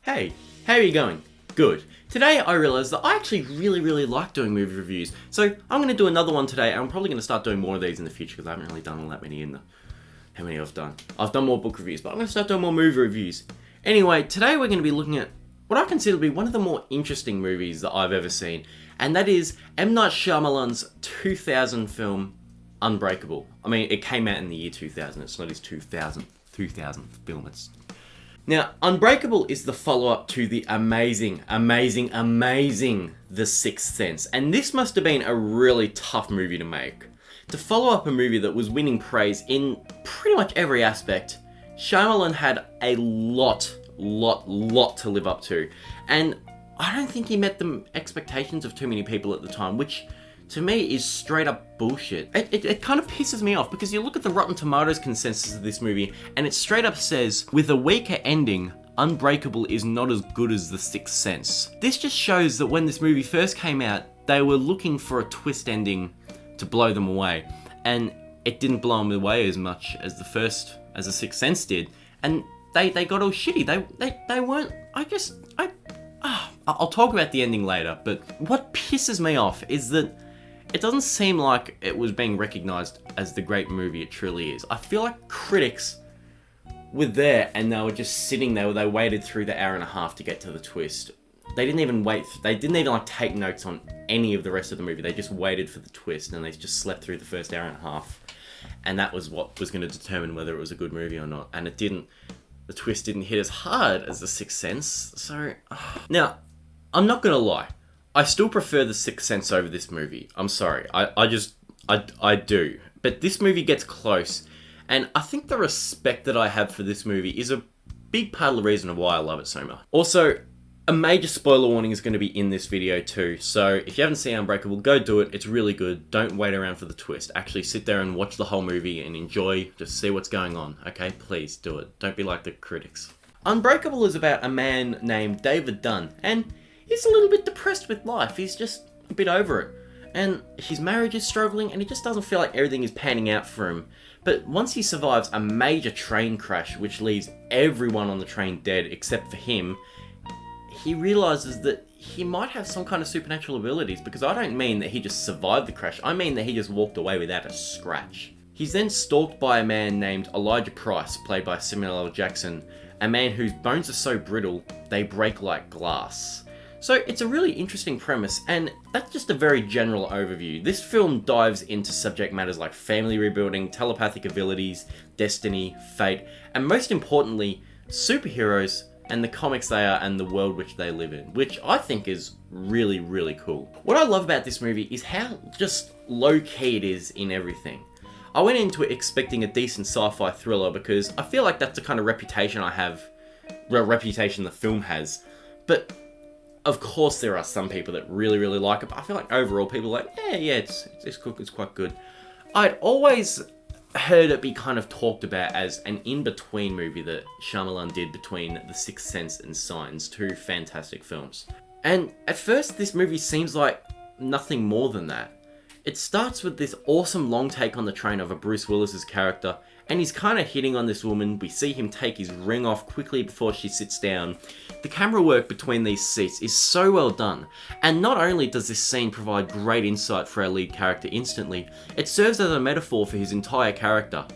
Hey, how are you going? Good. Today I realised that I actually really like doing movie reviews, so I'm going to do another one today, and I'm probably going to start doing more of these in the future because I haven't really done all that many in the... How many I've done? I've done more book reviews, but I'm going to start doing more movie reviews. Anyway, today we're going to be looking at what I consider to be one of the more interesting movies that I've ever seen, and that is M. Night Shyamalan's 2000 film, Unbreakable. I mean, it came out in the year 2000, it's not his 2000th film, Now, Unbreakable is the follow-up to the amazing The Sixth Sense, and this must have been a really tough movie to make. To follow up a movie that was winning praise in pretty much every aspect, Shyamalan had a lot to live up to, and I don't think he met the expectations of too many people at the time, which to me is straight up bullshit. It kind of pisses me off because you look at the Rotten Tomatoes consensus of this movie and it straight up says, with a weaker ending, Unbreakable is not as good as The Sixth Sense. This just shows that when this movie first came out, they were looking for a twist ending to blow them away, and it didn't blow them away as much as The Sixth Sense did, and they got all shitty. They weren't, I'll talk about the ending later, but what pisses me off is that it doesn't seem like it was being recognised as the great movie it truly is. I feel like critics were there and they were just sitting there. They waited through the hour and a half to get to the twist. They didn't even take notes on any of the rest of the movie. They just waited for the twist and they just slept through the first hour and a half. And that was what was going to determine whether it was a good movie or not. And it didn't. The twist didn't hit as hard as The Sixth Sense. So, now, I'm not going to lie. I still prefer The Sixth Sense over this movie. I'm sorry. I do. But this movie gets close. And I think the respect that I have for this movie is a big part of the reason of why I love it so much. Also, a major spoiler warning is going to be in this video too. So if you haven't seen Unbreakable, go do it. It's really good. Don't wait around for the twist. Actually sit there and watch the whole movie and enjoy. Just see what's going on. Okay? Please do it. Don't be like the critics. Unbreakable is about a man named David Dunn. And he's a little bit depressed with life. He's just a bit over it. And his marriage is struggling and he just doesn't feel like everything is panning out for him. But once he survives a major train crash which leaves everyone on the train dead except for him, he realises that he might have some kind of supernatural abilities, because I don't mean that he just survived the crash, I mean that he just walked away without a scratch. He's then stalked by a man named Elijah Price, played by Samuel L. Jackson, a man whose bones are so brittle they break like glass. So it's a really interesting premise, and that's just a very general overview. This film dives into subject matters like family rebuilding, telepathic abilities, destiny, fate, and most importantly, superheroes and the comics they are and the world which they live in, which I think is really cool. What I love about this movie is how just low-key it is in everything. I went into it expecting a decent sci-fi thriller because I feel like that's the kind of reputation the film has, but of course there are some people that really like it, but I feel like overall people are like, yeah, it's quite good. I'd always heard it be kind of talked about as an in-between movie that Shyamalan did between The Sixth Sense and Signs, two fantastic films. And at first this movie seems like nothing more than that. It starts with this awesome long take on the train of a Bruce Willis's character, and he's kind of hitting on this woman. We see him take his ring off quickly before she sits down. The camera work between these seats is so well done, and not only does this scene provide great insight for our lead character instantly, it serves as a metaphor for his entire character.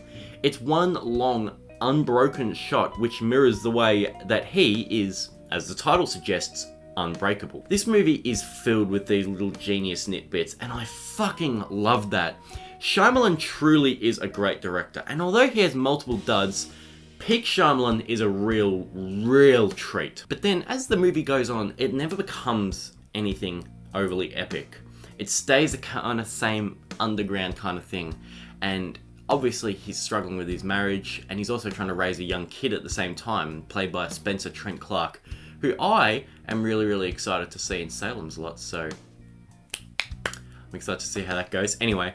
It's one long, unbroken shot which mirrors the way that he is, as the title suggests, unbreakable. This movie is filled with these little genius nitbits, and I fucking love that. Shyamalan truly is a great director, and although he has multiple duds, peak Shyamalan is a real treat. But then as the movie goes on, it never becomes anything overly epic. It stays the kind of same underground kind of thing, and obviously he's struggling with his marriage, and he's also trying to raise a young kid at the same time, played by Spencer Trent Clark, who I am really excited to see in Salem's Lot, so I'm excited to see how that goes. Anyway,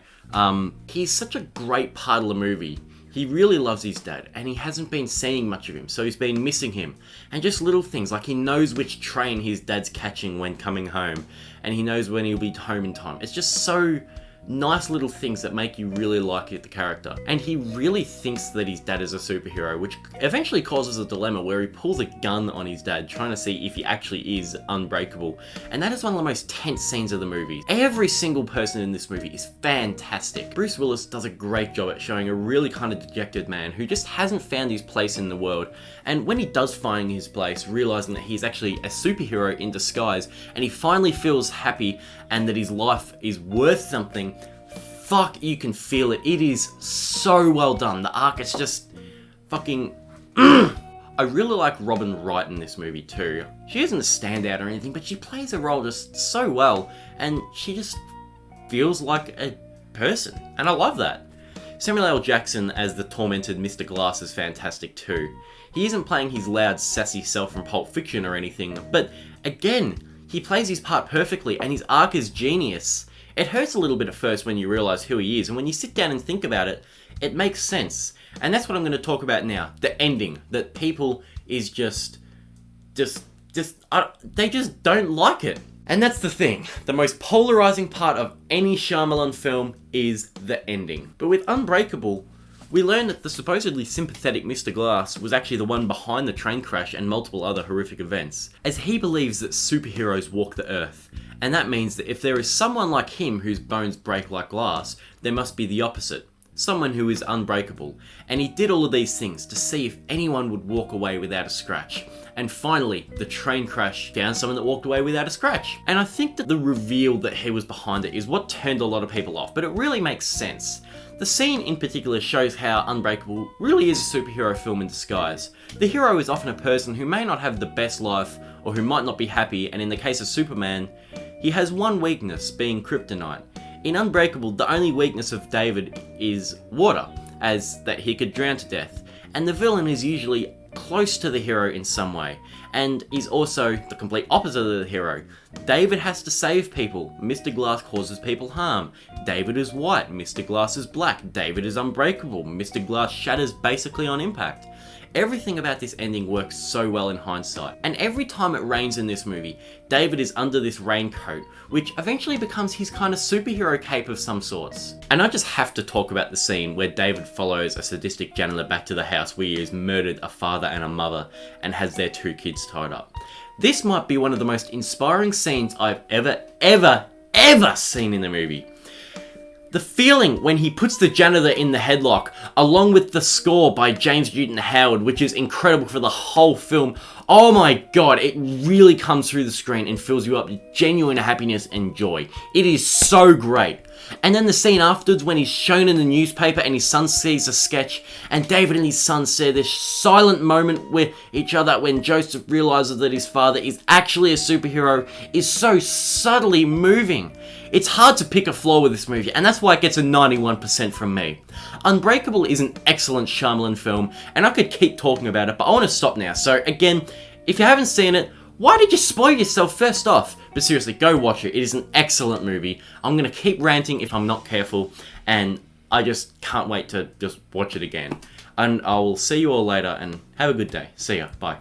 he's such a great part of the movie. He really loves his dad, and he hasn't been seeing much of him, so he's been missing him. And just little things, like he knows which train his dad's catching when coming home, and he knows when he'll be home in time. It's just so nice little things that make you really like the character. And he really thinks that his dad is a superhero, which eventually causes a dilemma where he pulls a gun on his dad, trying to see if he actually is unbreakable. And that is one of the most tense scenes of the movie. Every single person in this movie is fantastic. Bruce Willis does a great job at showing a really kind of dejected man who just hasn't found his place in the world. And when he does find his place, realizing that he's actually a superhero in disguise, and he finally feels happy and that his life is worth something, fuck, you can feel it. It is so well done. The arc is just fucking... I really like Robin Wright in this movie too. She isn't a standout or anything, but she plays a role just so well, and she just feels like a person, and I love that. Samuel L. Jackson as the tormented Mr. Glass is fantastic too. He isn't playing his loud, sassy self from Pulp Fiction or anything, but again, he plays his part perfectly, and his arc is genius. It hurts a little bit at first when you realise who he is, and when you sit down and think about it, it makes sense. And that's what I'm going to talk about now. The ending. That people is they just don't like it. And that's the thing. The most polarising part of any Shyamalan film is the ending. But with Unbreakable, we learn that the supposedly sympathetic Mr. Glass was actually the one behind the train crash and multiple other horrific events, as he believes that superheroes walk the earth. And that means that if there is someone like him whose bones break like glass, there must be the opposite. Someone who is unbreakable. And he did all of these things to see if anyone would walk away without a scratch. And finally, the train crash found someone that walked away without a scratch. And I think that the reveal that he was behind it is what turned a lot of people off, but it really makes sense. The scene in particular shows how Unbreakable really is a superhero film in disguise. The hero is often a person who may not have the best life, or who might not be happy, and in the case of Superman, he has one weakness, being kryptonite. In Unbreakable, the only weakness of David is water, as that he could drown to death. And the villain is usually close to the hero in some way, and is also the complete opposite of the hero. David has to save people. Mr. Glass causes people harm. David is white. Mr. Glass is black. David is unbreakable. Mr. Glass shatters basically on impact. Everything about this ending works so well in hindsight. And every time it rains in this movie, David is under this raincoat, which eventually becomes his kind of superhero cape of some sorts. And I just have to talk about the scene where David follows a sadistic janitor back to the house where he has murdered a father and a mother and has their 2 kids tied up. This might be one of the most inspiring scenes I've ever seen in the movie. The feeling when he puts the janitor in the headlock, along with the score by James Newton Howard, which is incredible for the whole film. Oh my god, it really comes through the screen and fills you up with genuine happiness and joy. It is so great. And then the scene afterwards when he's shown in the newspaper and his son sees a sketch, and David and his son share this silent moment with each other when Joseph realizes that his father is actually a superhero, is so subtly moving. It's hard to pick a flaw with this movie, and that's why it gets a 91% from me. Unbreakable is an excellent Shyamalan film, and I could keep talking about it, but I want to stop now. So again, if you haven't seen it, why did you spoil yourself first off? But seriously, go watch it. It is an excellent movie. I'm going to keep ranting if I'm not careful, and I just can't wait to just watch it again. And I will see you all later, and have a good day. See ya. Bye.